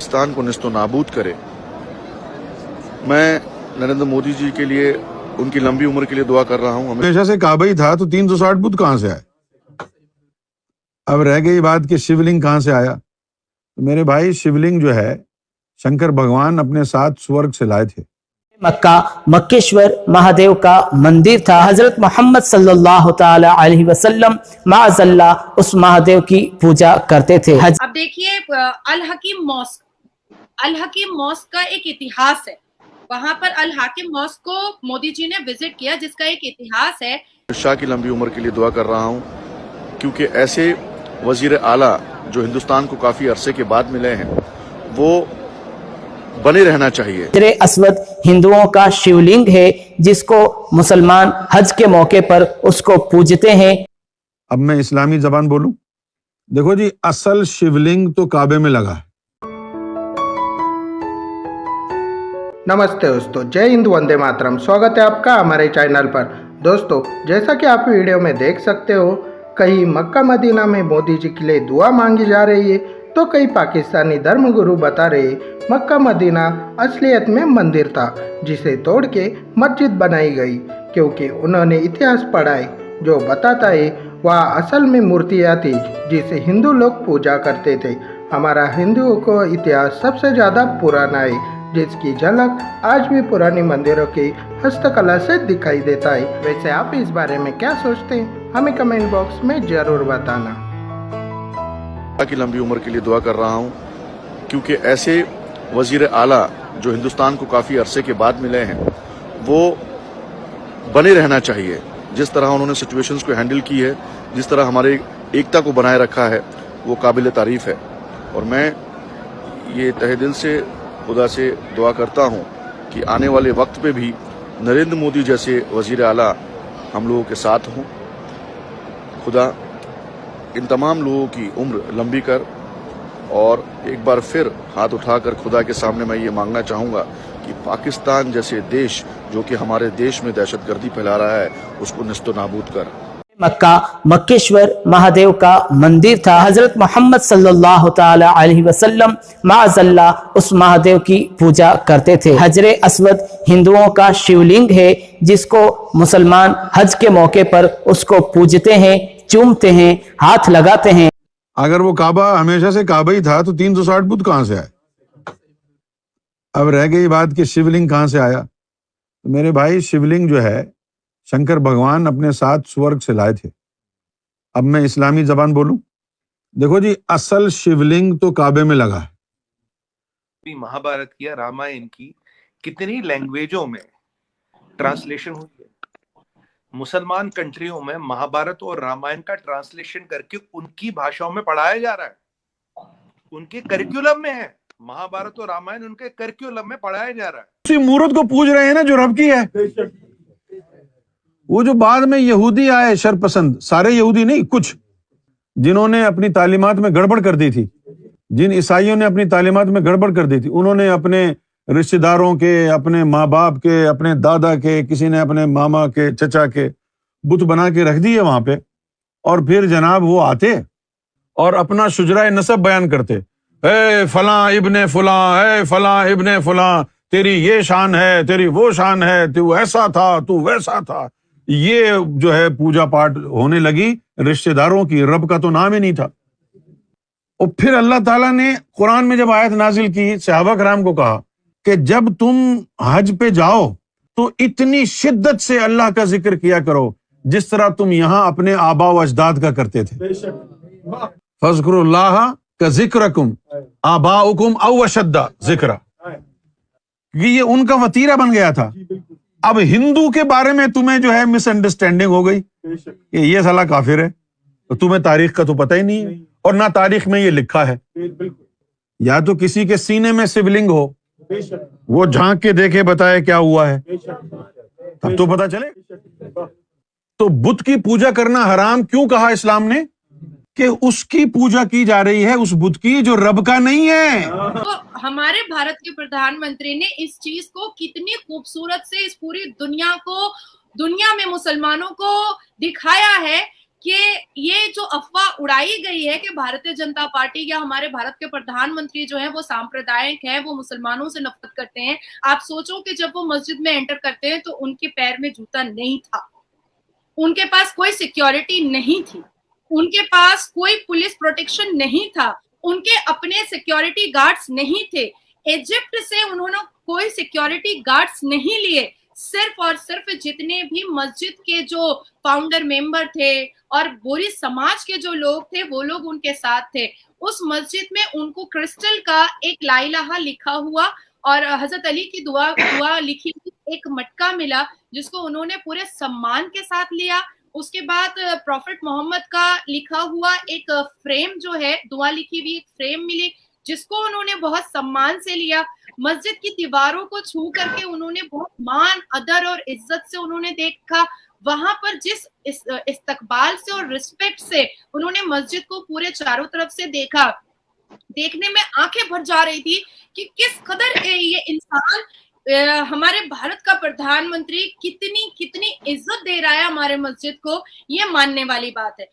पाकिस्तान को निस्तो नाबूद करे। मैं नरेंद्र मोदी जी के लिए, उनकी लंबी उम्र के लिए दुआ कर रहा हूँ। हमेशा से काबा ही था, तो 360 बुत कहाँ से आए? अब रह गई बात कि शिवलिंग कहाँ से आया। तो मेरे भाई, शिवलिंग जो है शंकर भगवान अपने साथ स्वर्ग से लाए थे। मक्का मक्केश्वर महादेव का मंदिर था। हजरत मोहम्मद सल्लल्लाहु ताला अलैहि वसल्लम माअज़ल्लाह उस महादेव की पूजा करते थे। अब देखिए, अल हकीम मॉस्क का एक इतिहास है। वहां पर अल हकीम मॉस्क को मोदी जी ने विजिट किया, जिसका एक इतिहास है। शाह की लंबी उम्र के लिए दुआ कर रहा हूँ, क्योंकि ऐसे वजीर आला जो हिंदुस्तान को काफी अरसे के बाद मिले हैं, वो बने रहना चाहिए। हजरे अस्वद हिंदुओं का शिवलिंग है, जिसको मुसलमान हज के मौके पर उसको पूजते हैं। अब मैं इस्लामी जबान बोलूं? देखो जी, असल शिवलिंग तो काबे में लगा है। नमस्ते दोस्तों, जय हिंद, वंदे मातरम। स्वागत है आपका हमारे चैनल पर। दोस्तों, जैसा कि आप वीडियो में देख सकते हो, कहीं मक्का मदीना में मोदी जी के लिए दुआ मांगी जा रही है, तो कई पाकिस्तानी धर्मगुरु बता रहे मक्का मदीना असलियत में मंदिर था, जिसे तोड़ के मस्जिद बनाई गई, क्योंकि उन्होंने इतिहास पढ़ा है जो बताता है वहाँ असल में मूर्तियाँ थी जिसे हिंदू लोग पूजा करते थे। हमारा हिंदुओं को इतिहास सबसे ज़्यादा पुराना है, जिसकी झलक आज भी पुरानी मंदिरों की हस्तकला से दिखाई देता है। वैसे आप इस बारे में क्या सोचते हैं, हमें कमेंट बॉक्स में ज़रूर बताना। की लंबी उम्र के लिए दुआ कर रहा हूँ, क्योंकि ऐसे वजीर आला जो हिंदुस्तान को काफी अरसे के बाद मिले हैं, वो बने रहना चाहिए। जिस तरह उन्होंने सिचुएशंस को हैंडल की है, जिस तरह हमारे एकता को बनाए रखा है, वो काबिल तारीफ है। और मैं ये तहे दिल से खुदा से दुआ करता हूँ कि आने वाले वक्त पे भी नरेंद्र मोदी जैसे वजीर आला हम लोगों के साथ हों। खुदा इन तमाम लोगों की उम्र लंबी कर। और एक बार फिर हाथ उठाकर खुदा के सामने मैं ये मांगना चाहूँगा कि पाकिस्तान जैसे देश, जो कि हमारे देश में दहशतगर्दी फैला रहा है, उसको निस्तो नाबूद कर। मक्का मक्केश्वर महादेव का मंदिर था। हजरत मोहम्मद सल्लल्लाहु ताला अलैहि वसल्लम माअज़ल्लाह उस महादेव की पूजा करते थे। हजरे अस्वद हिंदुओं का शिवलिंग है, जिसको मुसलमान हज के मौके पर उसको पूजते हैं, चूमते हैं, हाथ लगाते हैं। अगर वो काबा हमेशा से काबा ही था, तो 360 बुत कहाँ से आए? अब रह गई बात कि शिवलिंग कहाँ से आया। तो मेरे भाई, शिवलिंग जो है शंकर भगवान अपने साथ स्वर्ग से लाए थे। अब मैं इस्लामी जबान बोलूं? देखो जी, असल शिवलिंग तो काबे में लगा है। महाभारत की, रामायण की कितनी लैंग्वेजों में ट्रांसलेशन हुई है। मुसलमान कंट्रियों में महाभारत और रामायण का ट्रांसलेशन करके उनकी भाषाओं में पढ़ाया जा रहा है, उनके करिकुलम में है। महाभारत और रामायण उनके करिकुलम में पढ़ाया जा रहा है। उसी मूर्त को पूज रहे हैं ना जो रब की है। वो जो बाद में यहूदी आए शरपसंद, सारे यहूदी नहीं, कुछ जिन्होंने अपनी तालीमात में गड़बड़ कर दी थी, जिन ईसाइयों ने अपनी तालीमात में गड़बड़ कर दी थी, उन्होंने अपने रिश्तेदारों के, अपने माँ बाप के, अपने दादा के, किसी ने अपने मामा के, चचा के बुत बना के रख दिए वहां पे। और फिर जनाब वो आते और अपना शुजराए नसब बयान करते, ए फलां इब्ने फलां, ए फलां इब्ने फलां, तेरी ये शान है, तेरी वो शान है, तू ऐसा था, तू वैसा था। ये जो है पूजा पाठ होने लगी रिश्तेदारों की, रब का तो नाम ही नहीं था। और फिर अल्लाह ताला ने कुरान में जब आयत नाजिल की, सहाबा कराम को कहा कि जब तुम हज पे जाओ तो इतनी शिद्दत से अल्लाह का जिक्र किया करो जिस तरह तुम यहां अपने आबा व अजदाद का करते थे। फज़्कुरुल्लाह का जिक्रकुम आबाउकुम अव अशद्दा जिक्रा, ये उनका वतीरा बन गया था। अब हिंदू के बारे में तुम्हें जो है मिसअंडरस्टैंडिंग हो गई कि ये साला काफिर है, तो तुम्हें तारीख का तो पता ही नहीं है, और ना तारीख में ये लिखा है। या तो किसी के सीने में शिवलिंग हो, वो झांक के देखे, बताए क्या हुआ है, तब तो पता चले। तो बुत की पूजा करना हराम क्यों कहा इस्लाम ने? कि उसकी पूजा की जा रही है, उस बुत की जो रब का नहीं है। तो हमारे भारत के प्रधानमंत्री ने इस चीज को कितनी खूबसूरत से इस पूरी दुनिया में मुसलमानों को दिखाया है کہ یہ جو अफवाह उड़ाई गई है कि भारतीय जनता पार्टी या हमारे भारत के प्रधानमंत्री जो हैं वो सांप्रदायिक हैं, वो मुसलमानों से नफरत करते हैं। आप सोचो कि जब वो मस्जिद में एंटर करते हैं तो उनके पैर में जूता नहीं था, उनके पास कोई सिक्योरिटी नहीं थी, उनके पास कोई पुलिस प्रोटेक्शन नहीं था, उनके अपने सिक्योरिटी गार्ड्स नहीं थे। इजिप्ट से उन्होंने कोई सिक्योरिटी गार्ड्स नहीं लिए, सिर्फ और सिर्फ जितने भी मस्जिद के जो फाउंडर मेंबर थे और बोरी समाज के जो लोग थे वो लोग उनके साथ थे। उस मस्जिद में उनको क्रिस्टल का एक ला इलाहा लिखा हुआ और हजरत अली की दुआ लिखी हुई एक मटका मिला, जिसको उन्होंने पूरे सम्मान के साथ लिया। उसके बाद प्रॉफिट मोहम्मद का लिखा हुआ एक फ्रेम जो है, दुआ लिखी हुई एक फ्रेम मिली, जिसको उन्होंने बहुत सम्मान से लिया। मस्जिद की दीवारों को छू करके उन्होंने बहुत मान, अदर और इज्जत से उन्होंने देखा। वहां पर जिस इस्तकबाल से और रिस्पेक्ट से उन्होंने मस्जिद को पूरे चारों तरफ से देखा, देखने में आंखें भर जा रही थी कि किस कदर ये इंसान, हमारे भारत का प्रधानमंत्री कितनी कितनी इज्जत दे रहा है हमारे मस्जिद को, ये मानने वाली बात है।